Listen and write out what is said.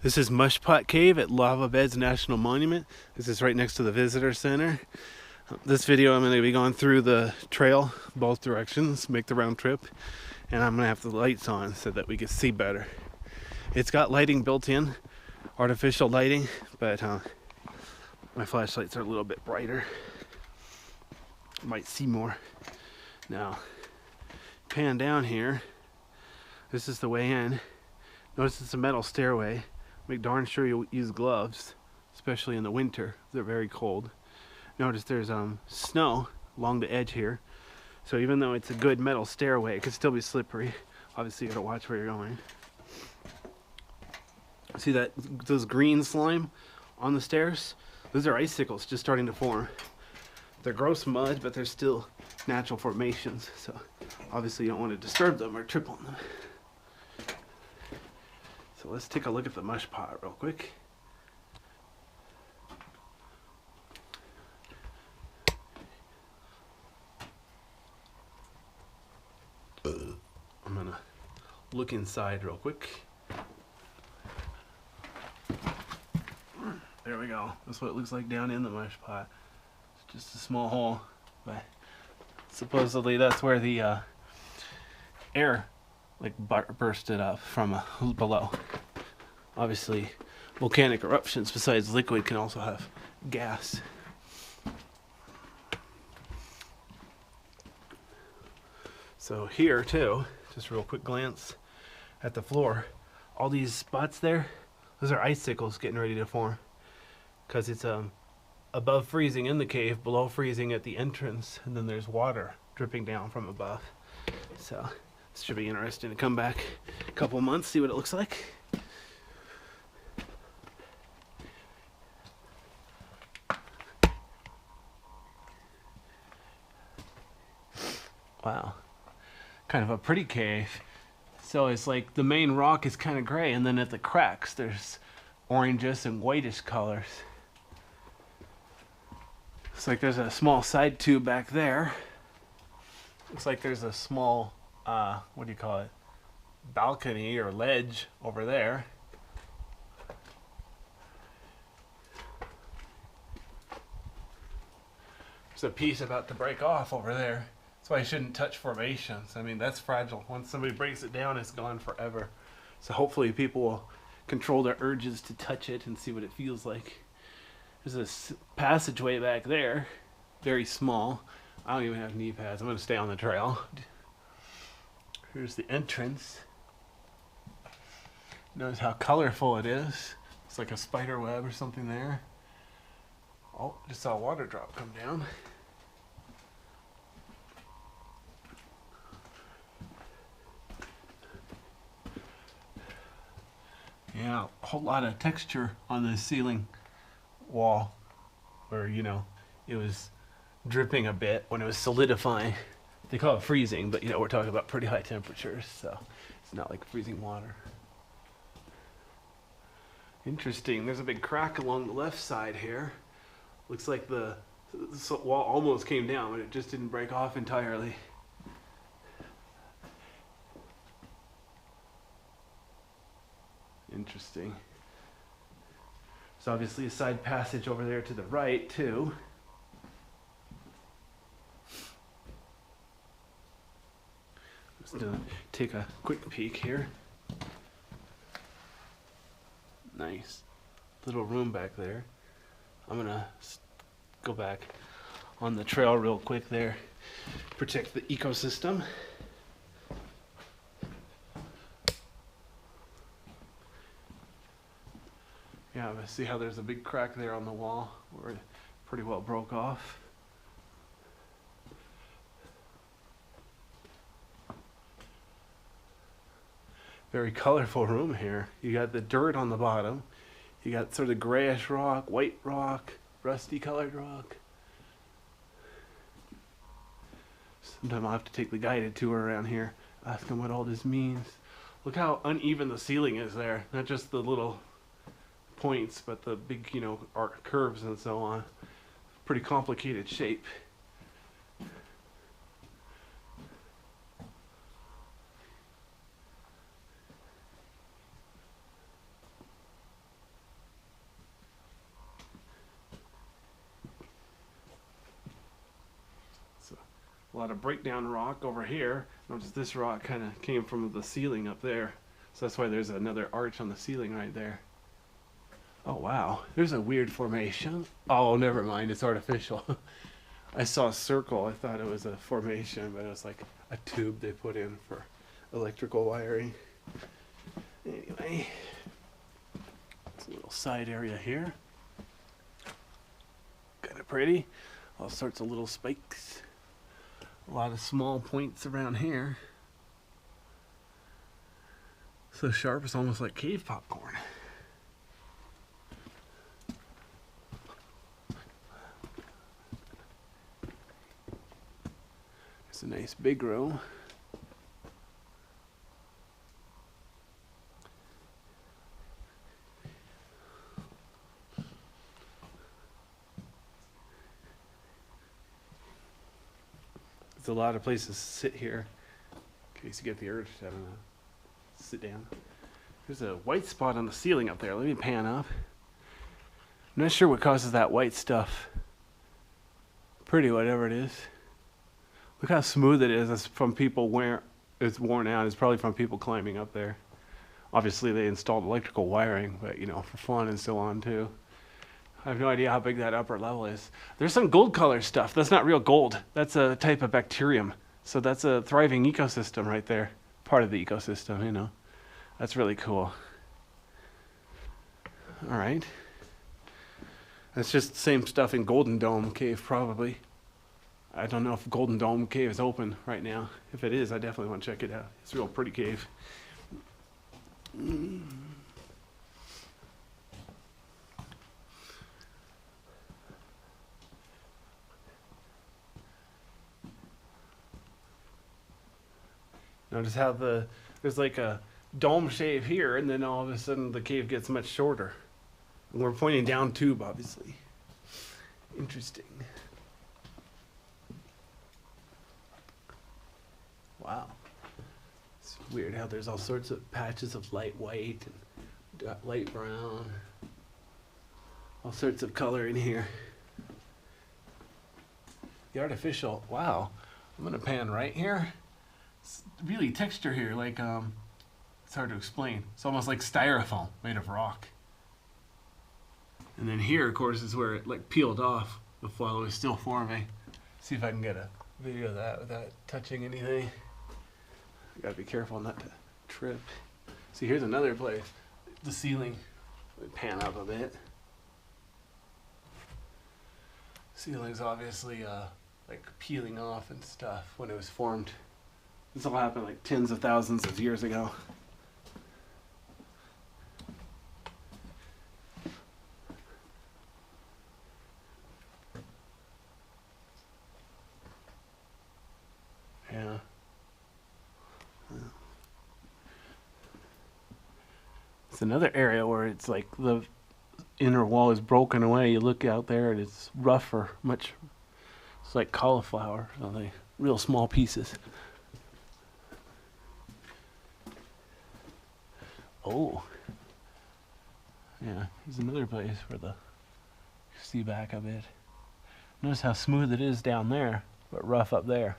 This is Mushpot Cave at Lava Beds National Monument. This is right next to the visitor center. This video I'm going to be going through the trail both directions, make the round trip, and I'm going to have the lights on so that we can see better. It's got lighting built in, artificial lighting, but my flashlights are a little bit brighter. Might see more. Now, pan down here. This is the way in. Notice it's a metal stairway. Make darn sure you use gloves, especially in the winter. They're very cold. Notice there's snow along the edge here. So even though it's a good metal stairway, it could still be slippery. Obviously you gotta watch where you're going. See that those green slime on the stairs? Those are icicles just starting to form. They're gross mud, but they're still natural formations. So obviously you don't want to disturb them or trip on them. So let's take a look at the mush pot real quick. I'm gonna look inside real quick. There we go. That's what it looks like down in the mush pot. It's just a small hole, but supposedly that's where the air bursted up from below. Obviously, volcanic eruptions besides liquid can also have gas. So here too, just a real quick glance at the floor. All these spots there, those are icicles getting ready to form, because it's above freezing in the cave, below freezing at the entrance, and then there's water dripping down from above. So this should be interesting to come back a couple months, see what it looks like. Wow, kind of a pretty cave. So it's like the main rock is kind of gray, and then at the cracks there's oranges and whitish colors. Looks like there's a small side tube back there. Looks like there's a small, what do you call it? Balcony or ledge over there. There's a piece about to break off over there. That's why you shouldn't touch formations. I mean, that's fragile. Once somebody breaks it down, it's gone forever. So hopefully people will control their urges to touch it and see what it feels like. There's a passageway back there, very small. I don't even have knee pads. I'm going to stay on the trail. Here's the entrance. Notice how colorful it is. It's like a spider web or something there. Oh, just saw a water drop come down. Yeah, a whole lot of texture on the ceiling wall where, you know, it was dripping a bit when it was solidifying. They call it freezing, but, you know, we're talking about pretty high temperatures, so it's not like freezing water. Interesting. There's a big crack along the left side here. Looks like the wall almost came down, but it just didn't break off entirely. Interesting. There's obviously a side passage over there to the right too. Just gonna take a quick peek here. Nice little room back there. I'm gonna go back on the trail real quick there. Protect the ecosystem. Yeah, but see how there's a big crack there on the wall where it pretty well broke off. Very colorful room here. You got the dirt on the bottom. You got sort of grayish rock, white rock, rusty colored rock. Sometime I'll have to take the guided tour around here, ask them what all this means. Look how uneven the ceiling is there. Not just the little points, but the big, you know, arc curves and so on. Pretty complicated shape. a lot of breakdown rock over here. Notice this rock kind of came from the ceiling up there. So that's why there's another arch on the ceiling right there. Oh wow, there's a weird formation. Oh, never mind, it's artificial. I saw a circle, I thought it was a formation, but it was like a tube they put in for electrical wiring. Anyway, it's a little side area here. Kind of pretty. All sorts of little spikes. A lot of small points around here. So sharp, it's almost like cave popcorn. It's a nice big row. There's a lot of places to sit here in case you get the urge to, I don't know, sit down. There's a white spot on the ceiling up there. Let me pan up. I'm not sure what causes that white stuff. Pretty, whatever it is. Look how smooth it is. That's from people where it's worn out. It's probably from people climbing up there. Obviously, they installed electrical wiring, but you know, for fun and so on too. I have no idea how big that upper level is. There's some gold color stuff. That's not real gold. That's a type of bacterium. So that's a thriving ecosystem right there. Part of the ecosystem, you know. That's really cool. All right. That's just the same stuff in Golden Dome Cave, probably. I don't know if Golden Dome Cave is open right now. If it is, I definitely want to check it out. It's a real pretty cave. Notice how there's like a dome shape here, and then all of a sudden the cave gets much shorter. And we're pointing down tube, obviously. Interesting. Wow. It's weird how there's all sorts of patches of light white and light brown. All sorts of color in here. The artificial, wow. I'm gonna pan right here. It's really texture here, like it's hard to explain. It's almost like styrofoam made of rock. And then here, of course, is where it like peeled off while it was still forming. See if I can get a video of that without touching anything. I gotta be careful not to trip. See, here's another place. The ceiling. Let me pan up a bit. Ceiling's obviously like peeling off and stuff when it was formed. This all happened like tens of thousands of years ago. Yeah. It's another area where it's like the inner wall is broken away. You look out there and it's rougher, much. It's like cauliflower, so they real small pieces. Oh, yeah, here's another place where the see back a bit. Notice how smooth it is down there, but rough up there.